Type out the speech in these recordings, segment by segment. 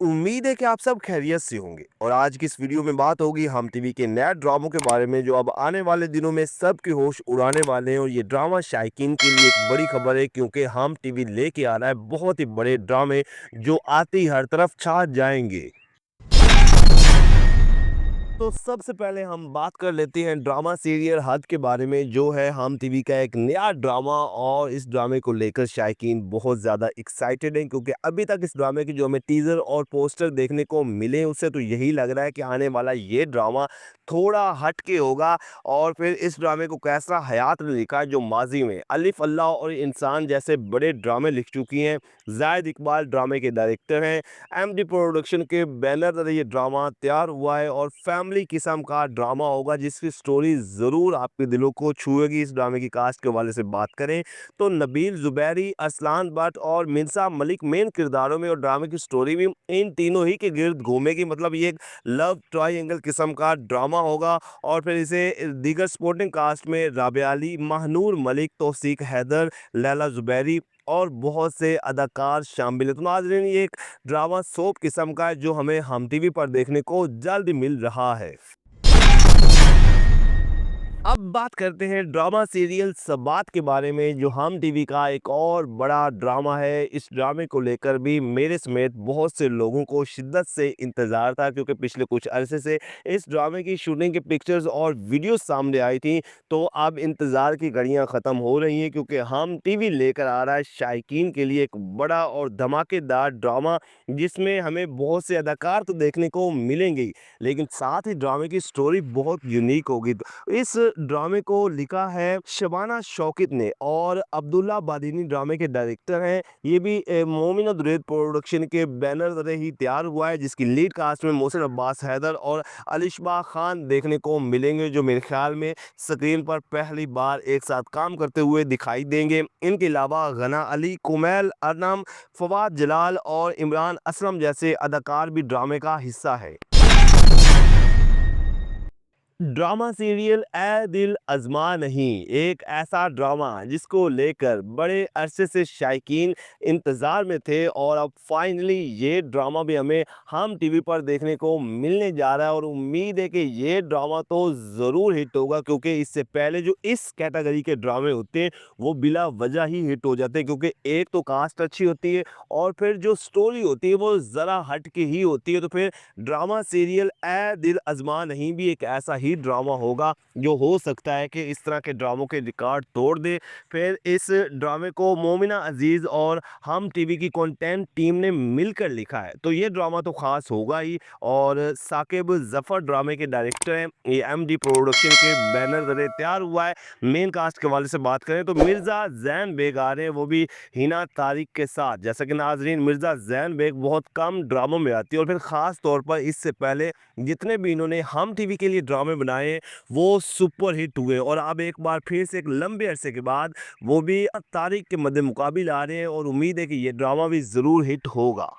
उम्मीद है कि आप सब खैरियत से होंगे और आज की इस वीडियो में बात होगी हम टीवी के नए ड्रामों के बारे में जो अब आने वाले दिनों में सबके होश उड़ाने वाले हैं। और ये ड्रामा शायकीन के लिए एक बड़ी खबर है क्योंकि हम टीवी लेके आ रहा है बहुत ही बड़े ड्रामे जो आते ही हर तरफ छा जाएंगे। तो सबसे पहले हम बात कर लेते हैं ड्रामा सीरियल हद के बारे में जो है हम टीवी का एक नया ड्रामा। और इस ड्रामे को लेकर शायकीन बहुत ज़्यादा एक्साइटेड हैं क्योंकि अभी तक इस ड्रामे की जो हमें टीज़र और पोस्टर देखने को मिले उससे तो यही लग रहा है कि आने वाला ये ड्रामा थोड़ा हट के होगा। और फिर इस ड्रामे को कैसा हयात ने लिखा है जो माजी में अलिफ अल्लाह और इंसान जैसे बड़े ड्रामे लिख चुकी हैं। जायद इकबाल ड्रामे के डायरेक्टर हैं। एमडी प्रोडक्शन के बैनर तले ये ड्रामा तैयार हुआ है और फैमिली किस्म का ड्रामा होगा जिसकी स्टोरी ज़रूर आपके दिलों को छुएगी। इस ड्रामे की कास्ट के हवाले से बात करें तो नबील ज़ुबैरी, अरसलान भट्ट और मिन्सा मलिक मेन किरदारों में और ड्रामे की स्टोरी भी इन तीनों ही के गिर्द घूमेगी। मतलब ये एक लव ट्रायंगल किस्म का ड्रामा होगा। और फिर इसे दीगर सपोर्टिंग कास्ट में राबिया अली, महानूर मलिक, तौसीक हैदर, लैला ज़ुबैरी और बहुत से अदाकार शामिल हैं। तो नाज़रीन ये एक ड्रामा सोप किस्म का है जो हमें हम टीवी पर देखने को जल्द मिल रहा है। अब बात करते हैं ड्रामा सीरियल सबात के बारे में जो हम टीवी का एक और बड़ा ड्रामा है। इस ड्रामे को लेकर भी मेरे समेत बहुत से लोगों को शिद्दत से इंतज़ार था क्योंकि पिछले कुछ अरसे से इस ड्रामे की शूटिंग के पिक्चर्स और वीडियोस सामने आई थी। तो अब इंतज़ार की घड़ियां ख़त्म हो रही हैं क्योंकि हम टीवी लेकर आ रहा है शायकीन के लिए एक बड़ा और धमाकेदार ड्रामा जिसमें हमें बहुत से अदाकार तो देखने को मिलेंगे ही, लेकिन साथ ही ड्रामे की स्टोरी बहुत यूनिक होगी। इस ड्रामे को लिखा है शबाना शौकत ने और अब्दुल्ला बादीनी ड्रामे के डायरेक्टर हैं। ये भी मोमिना दुरैद प्रोडक्शन के बैनर तले ही तैयार हुआ है जिसकी लीड कास्ट में मोहसिन अब्बास हैदर और अलिशबा खान देखने को मिलेंगे जो मेरे ख्याल में स्क्रीन पर पहली बार एक साथ काम करते हुए दिखाई देंगे। इनके अलावा गना अली, कुमैल अरनम, फवाद जलाल और इमरान असलम जैसे अदाकार भी ड्रामे का हिस्सा है। ड्रामा सीरियल ए दिल अज़मा नहीं, एक ऐसा ड्रामा जिसको लेकर बड़े अरसे से शायकीन इंतज़ार में थे और अब फाइनली ये ड्रामा भी हमें हम टीवी पर देखने को मिलने जा रहा है। और उम्मीद है कि ये ड्रामा तो ज़रूर हिट होगा क्योंकि इससे पहले जो इस कैटेगरी के ड्रामे होते हैं वो बिला वजह ही हिट हो जाते हैं क्योंकि एक तो कास्ट अच्छी होती है और फिर जो स्टोरी होती है वो ज़रा हट के ही होती है। तो फिर ड्रामा सीरियल ए दिल अज़मा नहीं भी एक ऐसा ही ड्रामा होगा जो हो सकता है कि इस तरह के ड्रामों के रिकॉर्ड तोड़ दे। फिर इस ड्रामे को मोमिना अजीज़ और हम टीवी की कंटेंट टीम ने मिलकर लिखा है तो ये ड्रामा तो ख़ास होगा ही। और साकिब ज़फ़र ड्रामे के डायरेक्टर हैं। ये एमडी प्रोडक्शन के बैनर तले तैयार हुआ है। मेन कास्ट के हवाले से बात करें तो मिर्ज़ा ज़ैन बेग आ रहे हैं, वो भी हिना तारिक के साथ। जैसा कि नाजरीन मिर्ज़ा ज़ैन बेग बहुत कम ड्रामों में आती है और फिर ख़ास तौर पर इससे पहले जितने भी इन्होंने हम टीवी के लिए ड्रामे बनाए वो सुपर हिट हुए और अब एक बार फिर से एक लंबे अरसे के बाद वो भी तारीख के मद्दे मुकाबिल आ रहे हैं और उम्मीद है कि ये ड्रामा भी ज़रूर हिट होगा।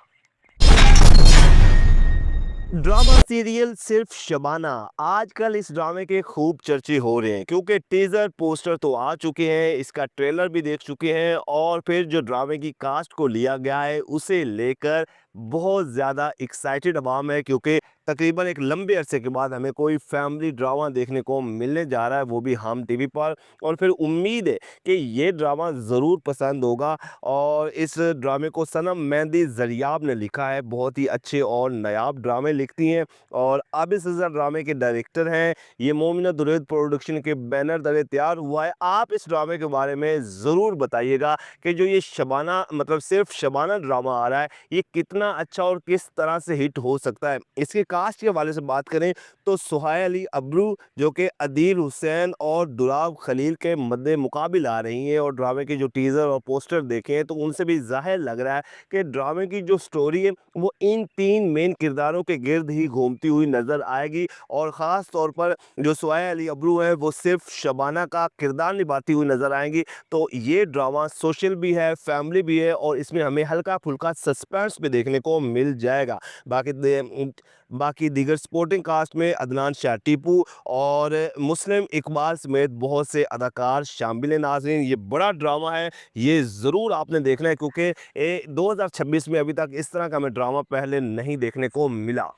ड्रामा सीरियल सिर्फ शबाना, आजकल इस ड्रामे के खूब चर्चे हो रहे हैं क्योंकि टीजर पोस्टर तो आ चुके हैं, इसका ट्रेलर भी देख चुके हैं और फिर जो ड्रामे की कास्ट को लिया गया है उसे लेकर बहुत ज़्यादा एक्साइटेड अवाम है क्योंकि तकरीबन एक लंबे अरसे के बाद हमें कोई फैमिली ड्रामा देखने को मिलने जा रहा है वो भी हम टीवी पर। और फिर उम्मीद है कि ये ड्रामा ज़रूर पसंद होगा। और इस ड्रामे को सनम मेहंदी ज़रियाब ने लिखा है, बहुत ही अच्छे और नायाब ड्रामे लिखती हैं और अब इस ड्रामे के डायरेक्टर हैं। ये मोमिना दुरैद प्रोडक्शन के बैनर तले तैयार हुआ है। आप इस ड्रामे के बारे में ज़रूर बताइएगा कि जो ये शबाना मतलब सिर्फ शबाना ड्रामा आ रहा है ये कितना अच्छा और किस तरह से हिट हो सकता है। इसके कास्ट के हवाले से बात करें तो सुहाय अली अब्रू जो कि अदील हुसैन और दुराब खलील के मद्दे मुकाबिल आ रही हैं और ड्रामे के जो टीज़र और पोस्टर देखे हैं तो उनसे भी ज़ाहिर लग रहा है कि ड्रामे की जो स्टोरी है वो इन तीन मेन किरदारों के गिर्द ही घूमती हुई नज़र आएगी। और ख़ास तौर पर जो सुहाय अली अब्रू है वो सिर्फ शबाना का किरदार निभाती हुई नज़र आएंगी। तो ये ड्रामा सोशल भी है, फैमिली भी है और इसमें हमें हल्का फुल्का सस्पेंस भी देखने को मिल जाएगा। बाकी दीगर सपोर्टिंग कास्ट में अदनान शाह टीपू और मुस्लिम इकबाल समेत बहुत से अदाकार शामिल हैं। नाज़रीन, ये बड़ा ड्रामा है, ये ज़रूर आपने देखना है क्योंकि 2026 में अभी तक इस तरह का हमें ड्रामा पहले नहीं देखने को मिला।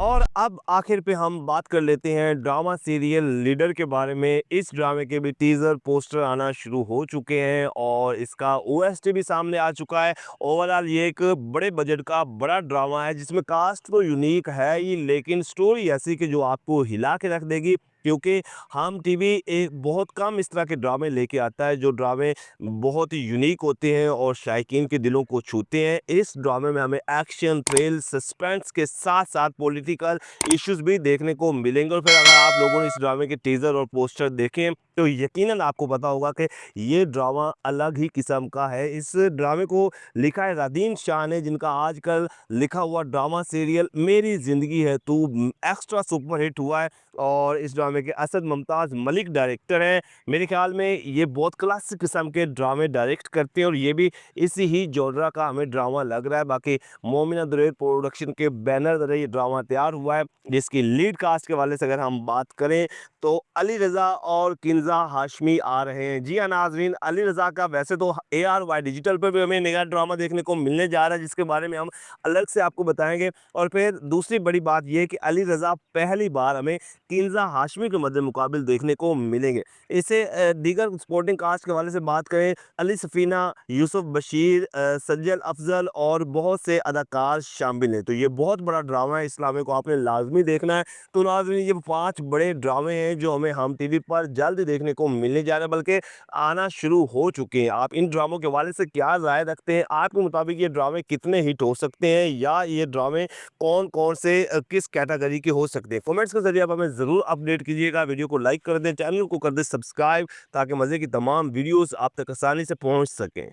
और अब आखिर पे हम बात कर लेते हैं ड्रामा सीरियल लीडर के बारे में। इस ड्रामे के भी टीज़र पोस्टर आना शुरू हो चुके हैं और इसका ओएसटी भी सामने आ चुका है। ओवरऑल ये एक बड़े बजट का बड़ा ड्रामा है जिसमें कास्ट तो यूनिक है ही, लेकिन स्टोरी ऐसी कि जो आपको हिला के रख देगी, क्योंकि हम टीवी एक बहुत कम इस तरह के ड्रामे लेके आता है जो ड्रामे बहुत ही यूनिक होते हैं और शायकीन के दिलों को छूते हैं। इस ड्रामे में हमें एक्शन, थ्रिल, सस्पेंस के साथ साथ पॉलिटिकल इश्यूज भी देखने को मिलेंगे। और फिर अगर आप लोगों ने इस ड्रामे के टीजर और पोस्टर देखें तो यकीनन आपको पता होगा कि ये ड्रामा अलग ही किस्म का है। इस ड्रामे को लिखा है रादीन शाह ने, जिनका आजकल लिखा हुआ ड्रामा सीरियल मेरी ज़िंदगी है तू एक्स्ट्रा सुपर हिट हुआ है और इस ड्रामे के असद मुमताज़ मलिक डायरेक्टर हैं। मेरे ख्याल में ये बहुत क्लासिक किस्म के ड्रामे डायरेक्ट करते हैं और ये भी इसी ही जॉनरा का हमें ड्रामा लग रहा है। बाकी मोमिना दुरैर प्रोडक्शन के बैनर तले ये ड्रामा तैयार हुआ है, जिसकी लीड कास्ट के वाले से अगर हम बात करें तो अली रज़ा और किन्ज़ा हाशमी आ रहे हैं। जी हाँ नाज़रीन, अली रज़ा का वैसे तो ARY डिजिटल पर भी हमें नया ड्रामा देखने को मिलने जा रहा है जिसके बारे में हम अलग से आपको बताएंगे। और फिर दूसरी बड़ी बात यह है कि अली रज़ा पहली बार हमें किन्ज़ा हाशमी के मद्दे मुकाबिल देखने को मिलेंगे। इसे दीगर सपोर्टिंग कास्ट के हवाले से बात करें, अली सफ़ीना, यूसुफ बशीर, सज्जल अफजल और बहुत से अदाकार शामिल हैं। तो ये बहुत बड़ा ड्रामा है, इस ड्रामे को आपने लाजमी देखना है। तो नाज़रीन, ये 5 बड़े ड्रामे हैं जो हमें हम टीवी पर जल्द देखने को मिलने जा रहे हैं, बल्कि आना शुरू हो चुके हैं। आप इन ड्रामों के हवाले से क्या राय रखते हैं? आपके मुताबिक ये ड्रामे कितने हिट हो सकते हैं या ये ड्रामे कौन-कौन से किस कैटेगरी के हो सकते हैं? कमेंट्स के ज़रिए आप हमें ज़रूर अपडेट कीजिएगा। वीडियो को लाइक कर दें, चैनल को कर दें सब्सक्राइब ताकि मज़े की तमाम वीडियोज़ आप तक आसानी से पहुँच सकें।